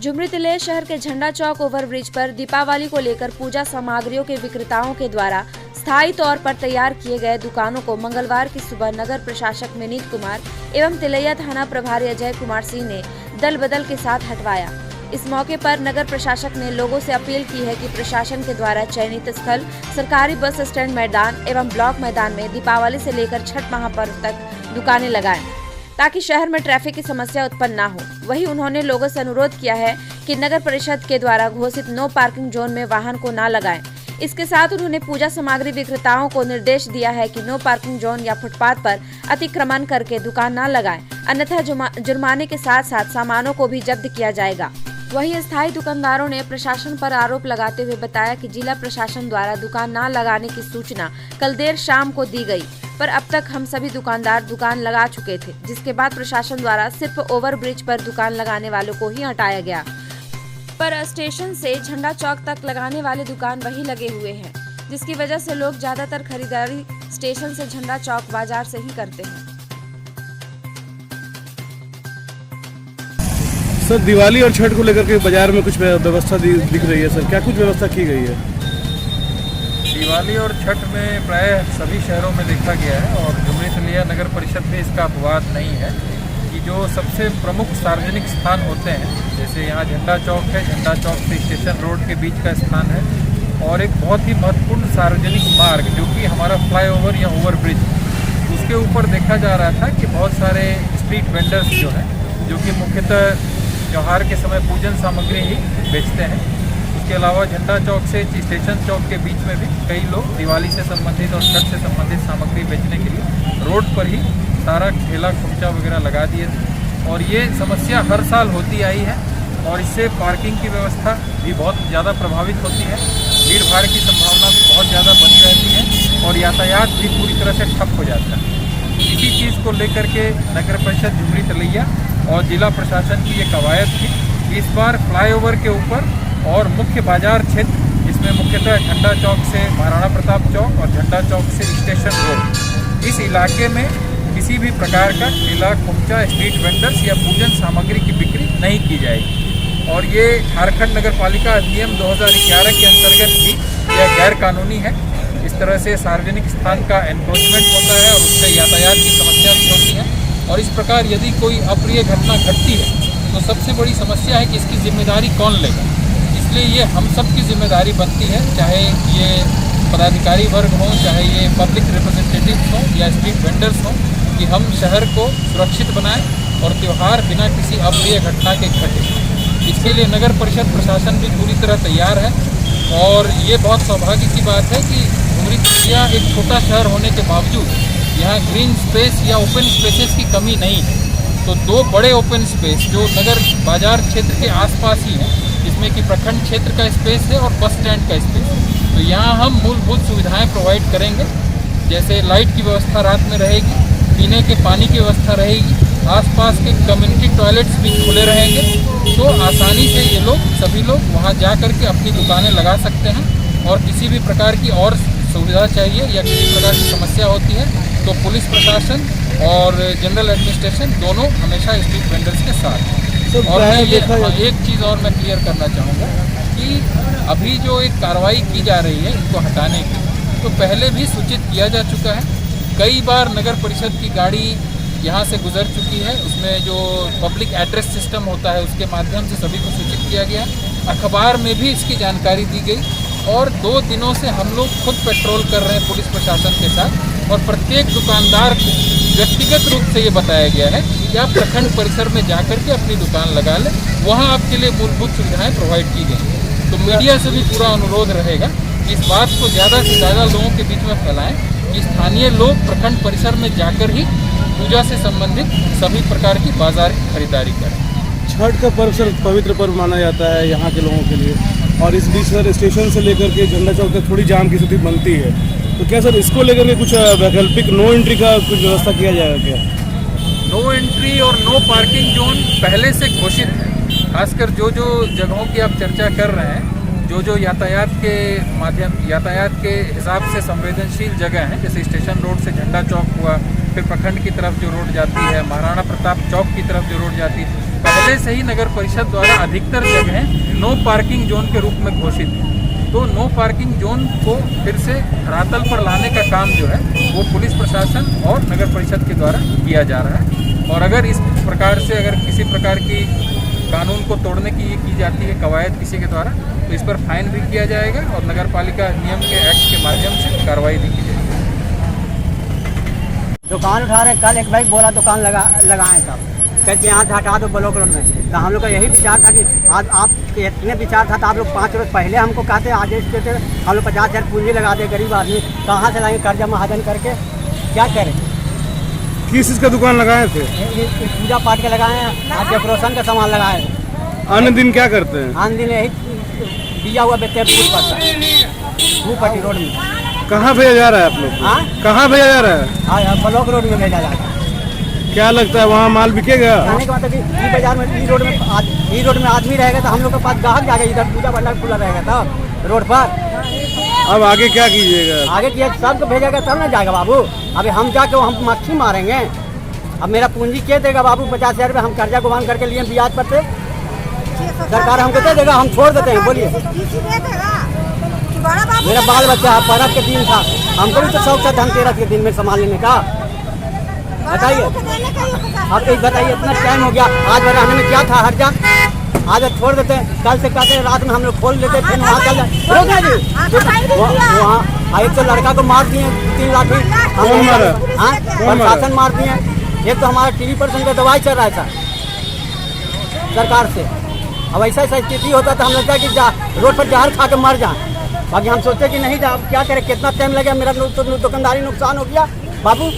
झुमरी तिलैया शहर के झंडा चौक ओवरब्रिज पर दीपावली को लेकर पूजा सामग्रियों के विक्रेताओं के द्वारा स्थायी तौर पर तैयार किए गए दुकानों को मंगलवार की सुबह नगर प्रशासक विनीत कुमार एवं तिलैया थाना प्रभारी अजय कुमार सिंह ने दल बदल के साथ हटवाया। इस मौके पर नगर प्रशासक ने लोगों से अपील की है कि प्रशासन के द्वारा चयनित स्थल सरकारी बस स्टैंड मैदान एवं ब्लॉक मैदान में दीपावली से लेकर छठ महापर्व तक दुकानें लगाएं, ताकि शहर में ट्रैफिक की समस्या उत्पन्न न हो। वहीं उन्होंने लोगों से अनुरोध किया है कि नगर परिषद के द्वारा घोषित नो पार्किंग जोन में वाहन को न लगाएं। इसके साथ उन्होंने पूजा सामग्री विक्रेताओं को निर्देश दिया है कि नो पार्किंग जोन या फुटपाथ पर अतिक्रमण करके दुकान न लगाएं, अन्यथा जुर्माने के साथ साथ सामानों को भी जब्त किया जाएगा। वहीं स्थायी दुकानदारों ने प्रशासन पर आरोप लगाते हुए बताया कि जिला प्रशासन द्वारा दुकान न लगाने की सूचना कल देर शाम को दी गई, पर अब तक हम सभी दुकानदार दुकान लगा चुके थे, जिसके बाद प्रशासन द्वारा सिर्फ ओवरब्रिज पर दुकान लगाने वालों को ही हटाया गया। पर स्टेशन से झंडा चौक तक लगाने वाले दुकान वही लगे हुए हैं, जिसकी वजह से लोग ज्यादातर खरीदारी स्टेशन से झंडा चौक बाजार से ही करते हैं। सर, दिवाली और छठ को लेकर के बाजार में कुछ व्यवस्था दिख रही है सर, क्या कुछ व्यवस्था की गई है? दिवाली और छठ में प्राय सभी शहरों में देखा गया है और झुमरी तिलैया नगर परिषद में इसका अपवाद नहीं है कि जो सबसे प्रमुख सार्वजनिक स्थान होते हैं, जैसे यहाँ झंडा चौक है, झंडा चौक से स्टेशन रोड के बीच का स्थान है, और एक बहुत ही महत्वपूर्ण सार्वजनिक मार्ग जो कि हमारा फ्लाईओवर या ओवरब्रिज, उसके ऊपर देखा जा रहा था कि बहुत सारे स्ट्रीट वेंडर्स जो हैं, जो कि मुख्यतः त्योहार के समय पूजन सामग्री ही बेचते हैं। उसके अलावा झंडा चौक से स्टेशन चौक के बीच में भी कई लोग दिवाली से संबंधित और छठ से संबंधित सामग्री बेचने के लिए रोड पर ही सारा ठेला खुमचा वगैरह लगा दिए थे, और ये समस्या हर साल होती आई है और इससे पार्किंग की व्यवस्था भी बहुत ज़्यादा प्रभावित होती है, भीड़ भाड़ की संभावना भी बहुत ज़्यादा बनी रहती है और यातायात भी पूरी तरह से ठप हो जाता है। इसी चीज़ को लेकर के नगर परिषद झुमरी तिलैया और जिला प्रशासन की ये कवायद थी कि इस बार फ्लाईओवर के ऊपर और मुख्य बाजार क्षेत्र, जिसमें मुख्यतः झंडा चौक से महाराणा प्रताप चौक और झंडा चौक से स्टेशन रोड, इस इलाके में किसी भी प्रकार का ठेला खुमचा, स्ट्रीट वेंडर्स या पूजन सामग्री की बिक्री नहीं की जाएगी। और ये झारखंड नगर पालिका अधिनियम 2011 के अंतर्गत भी यह गैर कानूनी है। इस तरह से सार्वजनिक स्थान का एनक्रोचमेंट होता है और उससे यातायात की समस्या भी होती है, और इस प्रकार यदि कोई अप्रिय घटना घटती है तो सबसे बड़ी समस्या है कि इसकी जिम्मेदारी कौन लेगा। इसलिए ये हम सब की जिम्मेदारी बनती है, चाहे ये पदाधिकारी वर्ग हों, चाहे ये पब्लिक रिप्रेजेंटेटिव्स हों या स्ट्रीट वेंडर्स हों, कि हम शहर को सुरक्षित बनाएं और त्यौहार बिना किसी अप्रिय घटना के घटे। इसके लिए नगर परिषद प्रशासन भी पूरी तरह तैयार है, और ये बहुत सौभाग्य की बात है कि झुमरी तिलैया एक छोटा शहर होने के बावजूद यहाँ ग्रीन स्पेस या ओपन स्पेसेस की कमी नहीं है। तो दो बड़े ओपन स्पेस जो नगर बाजार क्षेत्र के आसपास ही हैं, जिसमें कि प्रखंड क्षेत्र का स्पेस है और बस स्टैंड का स्पेस है, तो यहाँ हम मूलभूत सुविधाएं प्रोवाइड करेंगे, जैसे लाइट की व्यवस्था रात में रहेगी, पीने के पानी की व्यवस्था रहेगी, आसपास के कम्युनिटी टॉयलेट्स भी खुले रहेंगे, तो आसानी से ये लोग सभी लोग वहाँ जा कर के अपनी दुकानें लगा सकते हैं। और किसी भी प्रकार की और सुविधा चाहिए या किसी प्रकार की समस्या होती है तो पुलिस प्रशासन और जनरल एडमिनिस्ट्रेशन दोनों हमेशा स्ट्रीट वेंडर्स के साथ हैं। और मैं ये एक चीज़ और मैं क्लियर करना चाहूँगा कि अभी जो एक कार्रवाई की जा रही है इनको हटाने की, तो पहले भी सूचित किया जा चुका है। कई बार नगर परिषद की गाड़ी यहाँ से गुजर चुकी है, उसमें जो पब्लिक एड्रेस सिस्टम होता है उसके माध्यम से सभी को सूचित किया गया, अखबार में भी इसकी जानकारी दी गई, और 2 दिनों से हम लोग खुद पेट्रोल कर रहे हैं पुलिस प्रशासन के साथ, और प्रत्येक दुकानदार को व्यक्तिगत रूप से ये बताया गया है कि आप प्रखंड परिसर में जाकर के अपनी दुकान लगा लें, वहाँ आपके लिए मूलभूत सुविधाएं प्रोवाइड की गई। तो मीडिया से भी पूरा अनुरोध रहेगा कि इस बात को ज़्यादा से ज़्यादा लोगों के बीच में फैलाएं कि स्थानीय लोग प्रखंड परिसर में जाकर ही पूजा से संबंधित सभी प्रकार की बाजार की खरीदारी करें। छठ का पर्व सर पवित्र पर्व माना जाता है यहाँ के लोगों के लिए, और इस बीच सर स्टेशन से लेकर के झंडा चौक तक थोड़ी जाम की स्थिति बनती है, तो क्या सर इसको लेकर के कुछ वैकल्पिक नो एंट्री का कुछ व्यवस्था किया जाएगा क्या? नो एंट्री और नो पार्किंग जोन पहले से घोषित है। खासकर जो जगहों की आप चर्चा कर रहे हैं, जो यातायात के हिसाब से संवेदनशील जगह हैं, जैसे स्टेशन रोड से झंडा चौक हुआ, फिर प्रखंड की तरफ जो रोड जाती है, महाराणा प्रताप चौक की तरफ जो रोड जाती है, पहले से ही नगर परिषद द्वारा अधिकतर जगह नो पार्किंग जोन के रूप में घोषित है। तो नो पार्किंग जोन को फिर से धरातल पर लाने का काम जो है वो पुलिस प्रशासन और नगर परिषद के द्वारा किया जा रहा है। और अगर इस प्रकार से अगर किसी प्रकार की कानून को तोड़ने की की जाती है कवायद किसी के द्वारा, तो इस पर फाइन भी किया जाएगा और नगर पालिका नियम के एक्ट के माध्यम से कार्रवाई भी की जाएगी। दुकान उठा रहे, कल एक भाई बोला दुकान लगाएं तब कहते यहाँ से हटा दो ब्लॉक रोड में। तो हम लोग का यही विचार था कि आज आप इतने विचार था तो आप लोग 5 रोज पहले हमको कहते आदेश देते, हम लोग 50,000 पूंजी लगा दे, गरीब आदमी कहाँ से लाएंगे कर्जा महाजन करके, क्या करें। किस चीज़ का दुकान लगाए थे? पूजा पाठ के लगाए हैं, आज डेकोरेशन का सामान लगाए हैं। अन्य दिन क्या करते हैं? अन्य दिन यही दिया हुआ बेचते पट्टी रोड में। कहाँ भेजा जा रहा है आप लोग? हाँ, कहाँ भेजा जा रहा है? हाँ, ब्लॉक रोड में भेजा जाता है। क्या लगता है वहाँ माल बिकेगा? कहने का मतलब कि बाजार में ई रोड में आदमी रहेगा तो हम लोग के पास ग्राहक जाएगा, इधर पूजा भंडार खुला रहेगा तो रोड पर। अब आगे क्या कीजिएगा? आगे किया सबको भेजेगा तब ना जाएगा बाबू। अभी हम जाके हम मक्खी मारेंगे। अब मेरा पूंजी क्या देगा बाबू? 50,000 रुपये हम कर्जा गुमान करके लिए ब्याज पर से सरकार हमको दे देगा, हम छोड़ देते हैं। बोलिए, मेरा बाल बच्चा पर्व के दिन था, हमको भी तो शौक था धनतेरस के दिन में सामान लेने का। बताइए आप एक बताइए, इतना टाइम हो गया, आज बनाने में क्या था? हट जा, आज छोड़ देते हैं। कल से कहते हैं रात में हम लोग खोल लेते, फिर वहाँ चल जाए। वहाँ एक तो लड़का को मार दिए 3 लाठी, प्रशासन मार दिए। एक तो हमारा टीवी पर्सन का दवाई चल रहा था सरकार से। अब ऐसा स्थिति होता तो हम लगता है कि रोड पर जहर खा के मर जाए। बाकी हम सोचते कि नहीं जा, क्या करें, कितना टाइम लगे, मेरा दुकानदारी नुकसान हो गया बाबू।